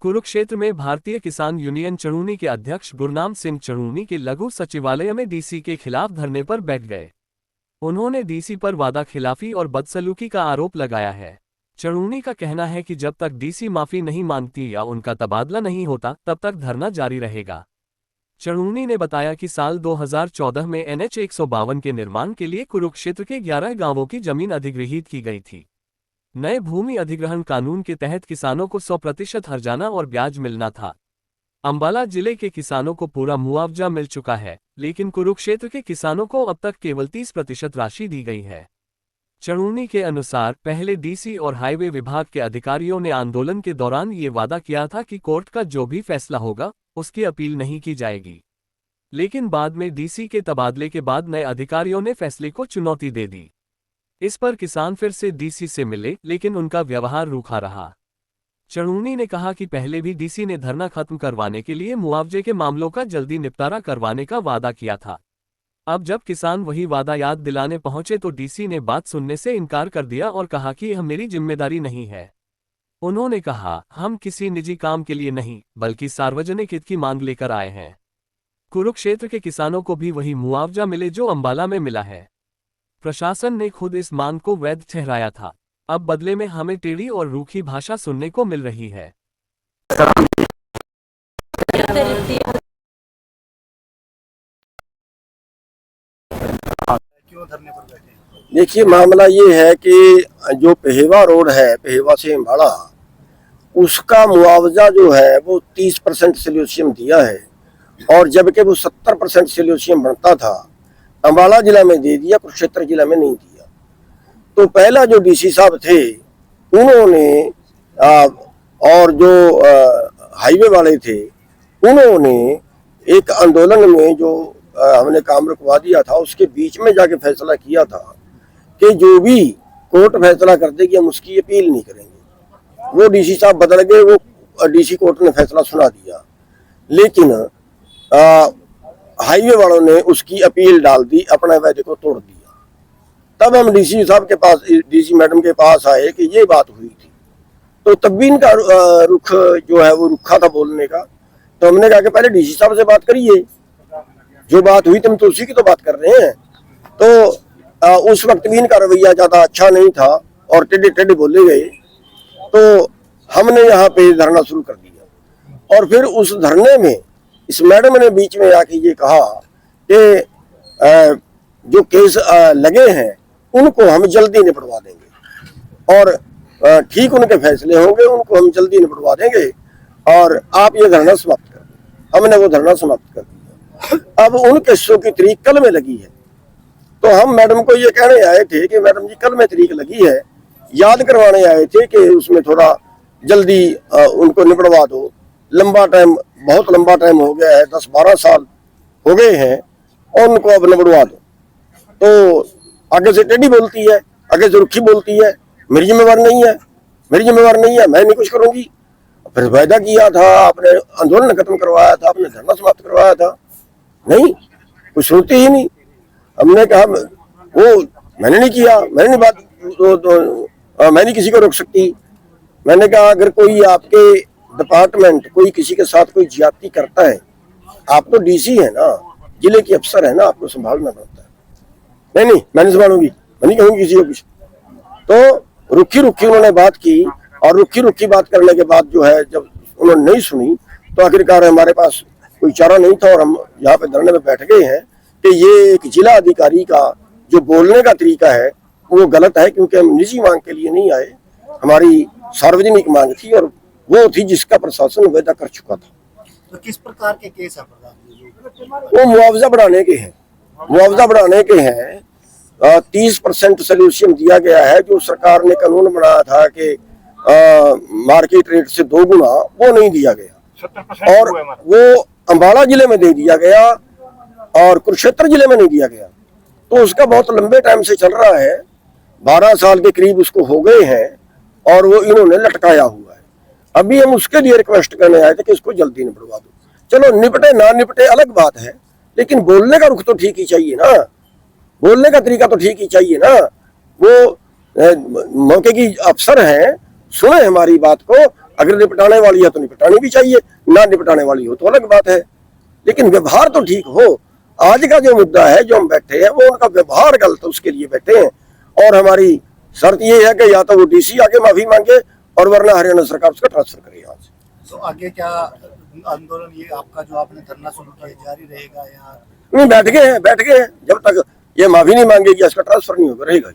कुरुक्षेत्र में भारतीय किसान यूनियन चढ़ूनी के अध्यक्ष गुरनाम सिंह चढ़ूनी के लघु सचिवालय में डीसी के खिलाफ धरने पर बैठ गए। उन्होंने डीसी पर वादा खिलाफी और बदसलूकी का आरोप लगाया है। चढ़ूनी का कहना है कि जब तक डीसी माफी नहीं मांगती या उनका तबादला नहीं होता तब तक धरना जारी रहेगा। चढ़ूनी ने बताया कि साल 2014 में NH 152 के निर्माण के लिए कुरुक्षेत्र के 11 गांवों की जमीन अधिग्रहित की गई थी। नए भूमि अधिग्रहण कानून के तहत किसानों को 100% हर्जाना और ब्याज मिलना था। अंबाला जिले के किसानों को पूरा मुआवजा मिल चुका है, लेकिन कुरुक्षेत्र के किसानों को अब तक केवल 30% राशि दी गई है। चढ़ूनी के अनुसार पहले डीसी और हाईवे विभाग के अधिकारियों ने आंदोलन के दौरान ये वादा किया था कि कोर्ट का जो भी फैसला होगा उसकी अपील नहीं की जाएगी, लेकिन बाद में डीसी के तबादले के बाद नए अधिकारियों ने फैसले को चुनौती दे दी। इस पर किसान फिर से डीसी से मिले, लेकिन उनका व्यवहार रूखा रहा। चढ़ूनी ने कहा कि पहले भी डीसी ने धरना खत्म करवाने के लिए मुआवजे के मामलों का जल्दी निपटारा करवाने का वादा किया था। अब जब किसान वही वादा याद दिलाने पहुंचे तो डीसी ने बात सुनने से इनकार कर दिया और कहा कि यह मेरी जिम्मेदारी नहीं है। उन्होंने कहा, हम किसी निजी काम के लिए नहीं बल्कि सार्वजनिक हित की मांग लेकर आए हैं। कुरुक्षेत्र के किसानों को भी वही मुआवजा मिले जो अंबाला में मिला है। प्रशासन ने खुद इस मांग को वैध ठहराया था। अब बदले में हमें टेढ़ी और रूखी भाषा सुनने को मिल रही है। देखिए, मामला ये है कि जो पेहेवा रोड है, पेहेवा से अम्बाला, उसका मुआवजा जो है वो 30% सिल्यूशियम दिया है, और जबकि वो 70% सिल्यूशियम बनता था, अम्बाला जिला में दे दिया, कुरुक्षेत्र जिला में नहीं दिया। तो पहला जो डीसी साहब थे उन्होंने और जो हाईवे वाले थे उन्होंने एक आंदोलन में जो हमने काम रुकवा दिया था उसके बीच में जाके फैसला किया था कि जो भी कोर्ट फैसला कर देगी हम उसकी अपील नहीं करेंगे। वो डीसी साहब बदल गए, वो डीसी कोर्ट ने फैसला सुना दिया, लेकिन हाईवे वालों ने उसकी अपील डाल दी, अपने वादे को तोड़ दिया। तब हम डीसी साहब के पास, डीसी मैडम के पास आए कि ये बात हुई थी, तो तब भी इनका रुख जो है वो रुखा था बोलने का। तो हमने कहा कि पहले डीसी साहब से बात करिए, जो बात हुई तुम तो उसी की तो बात कर रहे हैं। तो उस वक्त भी इनका रवैया ज्यादा अच्छा नहीं था और टेढ़े टेढ़े बोले गए। तो हमने यहाँ पे धरना शुरू कर दिया, और फिर उस धरने में इस मैडम ने बीच में आके ये कहा कि जो केस लगे हैं उनको हम जल्दी निपटवा देंगे, और ठीक उनके फैसले होंगे, उनको हम जल्दी निपटवा देंगे, और आप ये धरना समाप्त कर दें। हमने वो धरना समाप्त कर दिया। अब उन केसों की तारीख कल में लगी है, तो हम मैडम को ये कहने आए थे कि मैडम जी कल में तारीख लगी है, याद करवाने आए थे कि उसमें थोड़ा जल्दी उनको निपटवा दो। लंबा टाइम, बहुत लंबा टाइम हो गया है, 10-12 साल हो गए हैं, और उनको अब निपटवा दो। तो आगे से टेढ़ी बोलती है, आगे से रुखी बोलती है, मेरी जिम्मेवार नहीं है, मेरी जिम्मेवार नहीं है, मैं नहीं कुछ करूंगी। फिर वायदा किया था, आपने आंदोलन खत्म करवाया था, आपने धरना समाप्त करवाया था, नहीं कुछ सुनती ही नहीं। हमने कहा वो मैंने नहीं किया, मैंने नहीं बात, मैं नहीं किसी को रोक सकती। मैंने कहा अगर कोई आपके डिपार्टमेंट कोई किसी के साथ कोई ज्यादती करता है, आप तो डीसी है ना, जिले के अफसर है ना, आपको संभालना पड़ता है। नहीं मैं नहीं संभालूंगी, मैं नहीं कहूंगी किसी को कुछ। तो रुखी रुखी उन्होंने बात की, और रुखी रुखी बात करने के बाद जो है जब उन्होंने नहीं सुनी तो आखिरकार हमारे पास कोई चारा नहीं था, और हम यहाँ पे धरने में बैठ गए हैं कि ये एक जिला अधिकारी का जो बोलने का तरीका है वो गलत है, क्योंकि हम निजी मांग के लिए नहीं आए, हमारी सार्वजनिक मांग थी, और वो थी जिसका प्रशासन वायदा कर चुका था। तो किस प्रकार के केस है? वो मुआवजा बढ़ाने के हैं, मुआवजा बढ़ाने के हैं। 30% सोल्यूशन दिया गया है, जो सरकार ने कानून बनाया था कि मार्केट रेट से 2 गुना, वो नहीं दिया गया, और वो अम्बाला जिले में दे दिया गया और कुरुक्षेत्र जिले में नहीं दिया गया। तो उसका बहुत लंबे टाइम से चल रहा है, 12 साल के करीब उसको हो गए हैं, और वो इन्होंने लटकाया हुआ है। अभी हम उसके लिए रिक्वेस्ट करने आए थे कि इसको जल्दी निपटवा दो। चलो निपटे ना निपटे अलग बात है, लेकिन बोलने का रुख तो ठीक ही चाहिए ना, बोलने का तरीका तो ठीक ही चाहिए ना। वो मौके की अफसर हैं, सुने हमारी बात को, अगर निपटाने वाली है तो निपटानी भी चाहिए, ना निपटाने वाली हो तो अलग बात है, लेकिन व्यवहार तो ठीक हो। आज का जो मुद्दा है, जो हम बैठे हैं, वो उनका व्यवहार गलत है, उसके लिए बैठे हैं। और हमारी शर्त ये है कि या तो वो डीसी आके माफी मांगे और वरना हरियाणा सरकार उसका ट्रांसफर करे यहाँ से। तो आगे क्या आंदोलन, ये आपका जो आपने धरना शुरू किया जारी रहेगा या नहीं, बैठ गए हैं, जब तक ये माफी नहीं मांगेगी इसका ट्रांसफर नहीं होगा, रहेगा।